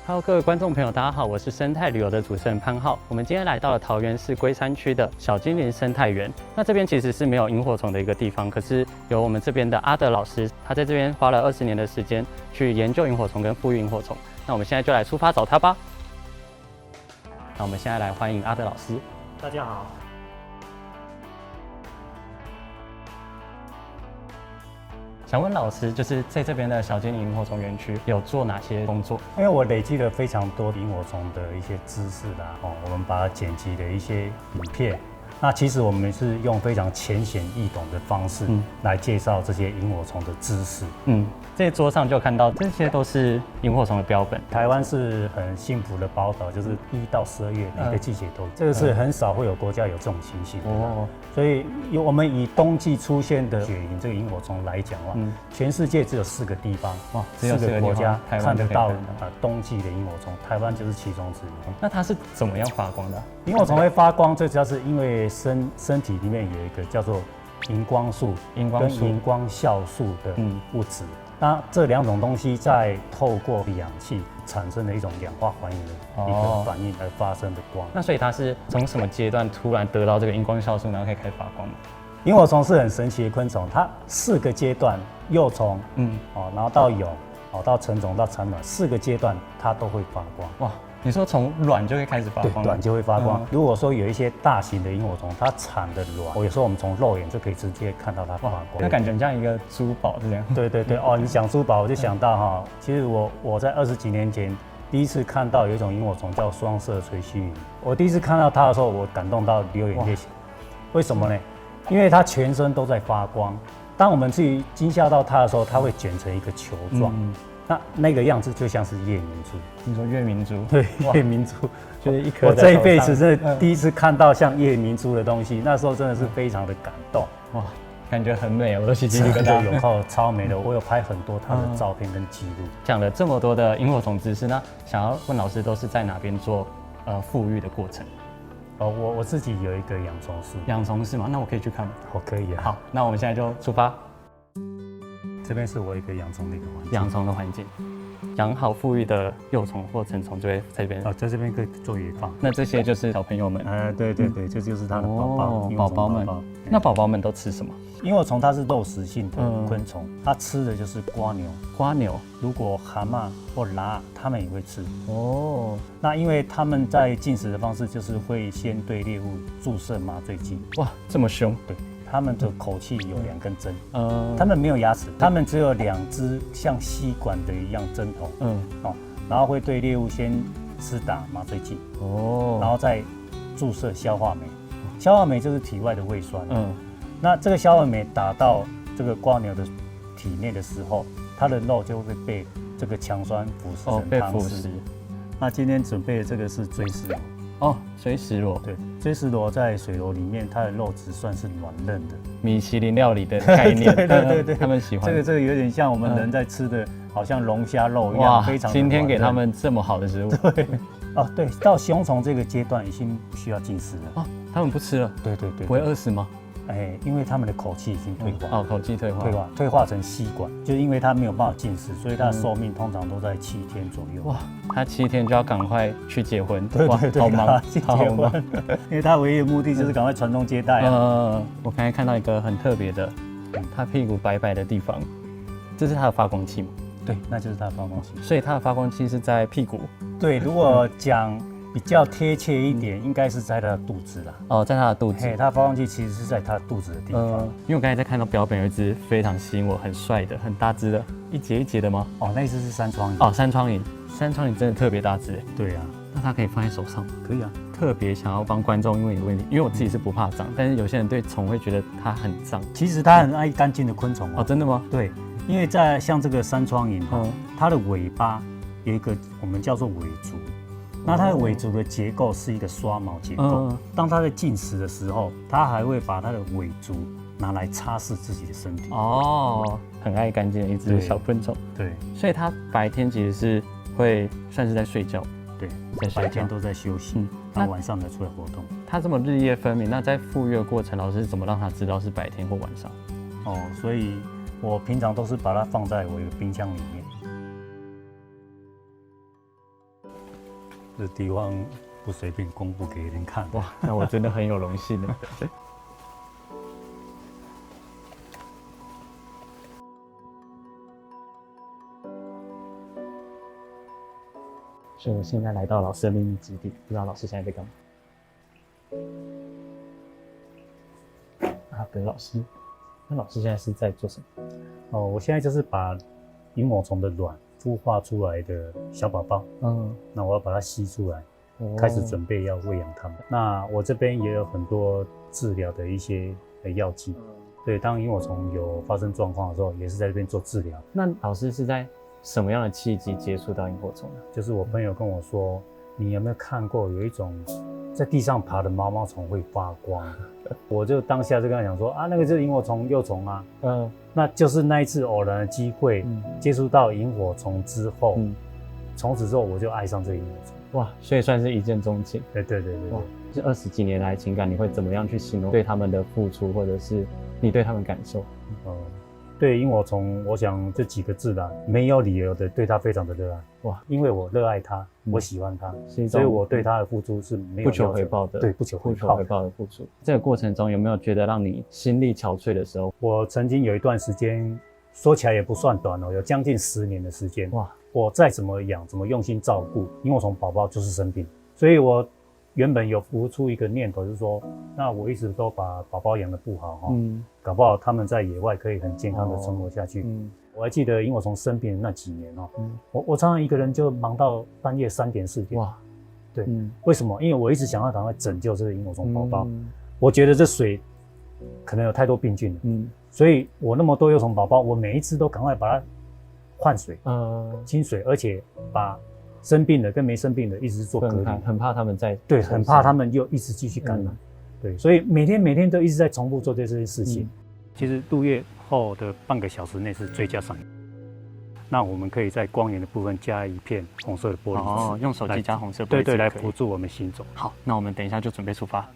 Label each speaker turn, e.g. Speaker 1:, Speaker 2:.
Speaker 1: Hello， 各位观众朋友，大家好，我是生态旅游的主持人潘浩。我们今天来到了桃园市龟山区的小精灵生态园。那这边其实是没有萤火虫的一个地方，可是有我们这边的阿德老师，他在这边花了20年的时间去研究萤火虫跟复育萤火虫。那我们现在就来出发找他吧。那我们现在来欢迎阿德老师。
Speaker 2: 大家好。
Speaker 1: 想问老师，就是在这边的小精灵萤火虫园区有做哪些工作？
Speaker 2: 因为我累积了非常多萤火虫的一些知识啦，我们把它剪辑的一些影片。那其实我们是用非常浅显易懂的方式来介绍这些萤火虫的知识。
Speaker 1: 这桌上就看到这些都是萤火虫的标本。
Speaker 2: 台湾是很幸福的宝岛，就是1到12月每个季节都有，这个是很少会有国家有这种情形的。所以我们以冬季出现的雪萤这个萤火虫来讲的话，全世界只有4个地方，
Speaker 1: 只有4个
Speaker 2: 国家看得到冬季的萤火虫，台湾就是其中之一。
Speaker 1: 那它是怎么样发光的？
Speaker 2: 萤火虫会发光，最主要是因为身体里面有一个叫做荧光素跟荧光酵素的物质。那这2种东西在透过氧气产生的一种氧化还原的一个反应而发生的光。
Speaker 1: 那所以它是从什么阶段突然得到这个荧光酵素，然后可以开始发光的？
Speaker 2: 萤火虫是很神奇的昆虫，它4个阶段，幼虫，然后到蛹，到成虫到产卵，4个阶段它都会发光。
Speaker 1: 哇！你说从卵就会开始发光？
Speaker 2: 对，卵就会发光。如果说有一些大型的萤火虫，它产的卵，有时候我们从肉眼就可以直接看到它发光。
Speaker 1: 那感觉像一个珠宝这样。
Speaker 2: 对，你讲珠宝，我就想到哈，其实我在20几年前第一次看到有一种萤火虫叫双色垂须萤。我第一次看到它的时候，我感动到流眼泪。为什么呢？因为它全身都在发光。当我们去惊吓到它的时候，它会卷成一个球状。那个样子就像是夜明珠。
Speaker 1: 你说夜明珠？对，
Speaker 2: 夜明珠
Speaker 1: 就是一颗。
Speaker 2: 我这一辈子真的第一次看到像夜明珠的东西，那时候真的是非常的感动。
Speaker 1: 哇，感觉很美，我都起鸡皮疙瘩。
Speaker 2: 有靠超美的，我有拍很多它的照片跟记录。
Speaker 1: 讲了这么多的萤火虫知识，那想要问老师，都是在哪边做复育的过程？
Speaker 2: 我自己有一个养虫室。
Speaker 1: 养虫室吗？那我可以去看吗？
Speaker 2: 可以啊。
Speaker 1: 好，那我们现在就出发。
Speaker 2: 这边是我一个养虫的一个环境。
Speaker 1: 养虫的环境，养好复育的幼虫或成虫就会在这边。
Speaker 2: 在这边可以做野放。
Speaker 1: 那这些就是小朋友们。
Speaker 2: 对，这就是它的
Speaker 1: 宝宝们。那宝宝们都吃什么？
Speaker 2: 萤火虫它是肉食性的昆虫，它吃的就是瓜牛。
Speaker 1: 瓜牛，
Speaker 2: 如果蛤蟆或蛤，它们也会吃。那因为它们在进食的方式就是会先对猎物注射麻醉剂。
Speaker 1: 哇，这么凶？
Speaker 2: 对。它们的口器有2根针，它们没有牙齿，它们只有2只像吸管的一样针头，然后会对猎物先施打麻醉剂，然后再注射消化酶，消化酶就是体外的胃酸，那这个消化酶打到这个瓜牛的体内的时候，它的肉就会被这个强酸腐蚀成汤汁。那今天准备的这个是锥丝螺。
Speaker 1: 锥丝螺。对，
Speaker 2: 锥丝螺在水螺里面，它的肉质算是软嫩的，
Speaker 1: 米其林料理的概念。对，他们喜欢。
Speaker 2: 这个有点像我们人在吃的，好像龙虾肉一样，非常。
Speaker 1: 今天给他们这么好的食物。
Speaker 2: 对，到雄虫这个阶段已经不需要进食了。
Speaker 1: 他们不吃了。对，不会饿死吗？
Speaker 2: 因为他们的口气已经退化。
Speaker 1: 口气
Speaker 2: 退化成吸管，就是因为它没有办法进食，所以它的寿命通常都在7天左右。哇，
Speaker 1: 他7天就要赶快去结婚。
Speaker 2: 对，
Speaker 1: 好忙，
Speaker 2: 好忙。因为它唯一的目的就是赶快传宗接代。
Speaker 1: 我刚才看到一个很特别的，它屁股白白的地方，这是它的发光器吗？
Speaker 2: 对，那就是它的发光器。
Speaker 1: 所以它的发光器是在屁股。
Speaker 2: 对，如果讲比较贴切一点，应该是在它的肚子啦。
Speaker 1: 在它的肚子。
Speaker 2: 它的发光器其实是在它的肚子的地方。
Speaker 1: 因为我刚才在看到标本有一只非常吸引我，很帅的，很大只的，一节一节的吗？
Speaker 2: 那一只是山窗萤。
Speaker 1: 山窗萤真的特别大只。
Speaker 2: 对啊。
Speaker 1: 那它可以放在手上吗？
Speaker 2: 可以啊。
Speaker 1: 特别想要帮观众问一个问题，因为我自己是不怕脏，但是有些人对虫会觉得它很脏。
Speaker 2: 其实它很爱干净的昆虫。
Speaker 1: 真的吗？
Speaker 2: 对，因为在像这个山窗萤，它的尾巴有一个我们叫做尾足。那它的尾足的结构是一个刷毛结构。当它在进食的时候，它还会把它的尾足拿来擦拭自己的身体。
Speaker 1: 很爱干净的一只小昆虫。
Speaker 2: 对，
Speaker 1: 所以它白天其实是会算是在睡觉。
Speaker 2: 对，白天都在休息，那晚上才出来活动。
Speaker 1: 它这么日夜分明，那在复育的过程，老师怎么让它知道是白天或晚上？
Speaker 2: 所以我平常都是把它放在我的冰箱里面。这地方不随便公布给人看。
Speaker 1: 哇，那我真的很有荣幸了。所以我现在来到老师的秘密基地，不知道老师现在在干嘛？啊，葛老师，那老师现在是在做什么？
Speaker 2: 哦，我现在就是把萤火虫的卵孵化出来的小宝宝，那我要把它吸出来，开始准备要喂养它们。那我这边也有很多治疗的一些药剂，对，当萤火虫有发生状况的时候，也是在这边做治疗。
Speaker 1: 那老师是在什么样的契机接触到萤火虫呢？
Speaker 2: 就是我朋友跟我说，你有没有看过有一种在地上爬的毛毛虫会发光？我就当下就跟他讲说啊，那个就是萤火虫幼虫啊。那就是那一次偶然的机会，接触到萤火虫之后，从此之后我就爱上这个萤火虫。
Speaker 1: 哇，所以算是一见钟情。
Speaker 2: 对。哇，
Speaker 1: 这20几年来情感，你会怎么样去形容对他们的付出，或者是你对他们感受？
Speaker 2: 对萤火虫，我想这几个字啦，没有理由的对它非常的热爱。哇，因为我热爱它，我喜欢它，所以我对它的付出是没有
Speaker 1: 不求回报的。
Speaker 2: 对，不求回
Speaker 1: 报的付出。这个过程中有没有觉得让你心力憔悴的时候？
Speaker 2: 我曾经有一段时间，说起来也不算短哦，有将近10年的时间。哇，我再怎么养，怎么用心照顾，萤火虫宝宝就是生病，所以我原本有浮出一个念头，就是说，那我一直都把宝宝养得不好哈，搞不好他们在野外可以很健康的存活下去。我还记得萤火虫生病的那几年哦，我常常一个人就忙到半夜3点4点。哇，对，为什么？因为我一直想要赶快拯救这个萤火虫宝宝。我觉得这水可能有太多病菌了，所以我那么多幼虫宝宝，我每一次都赶快把它换水，清水，而且把生病的跟没生病的一直做隔离，
Speaker 1: 很怕他们在
Speaker 2: 对，很怕他们又一直继续感染，对，所以每天都一直在重复做这些事情。其实入夜后的半个小时内是最佳赏萤。那我们可以在光源的部分加一片红色的玻璃纸，
Speaker 1: 用手机加红色玻璃纸，
Speaker 2: 对，来辅助我们行走。
Speaker 1: 好，那我们等一下就准备出发。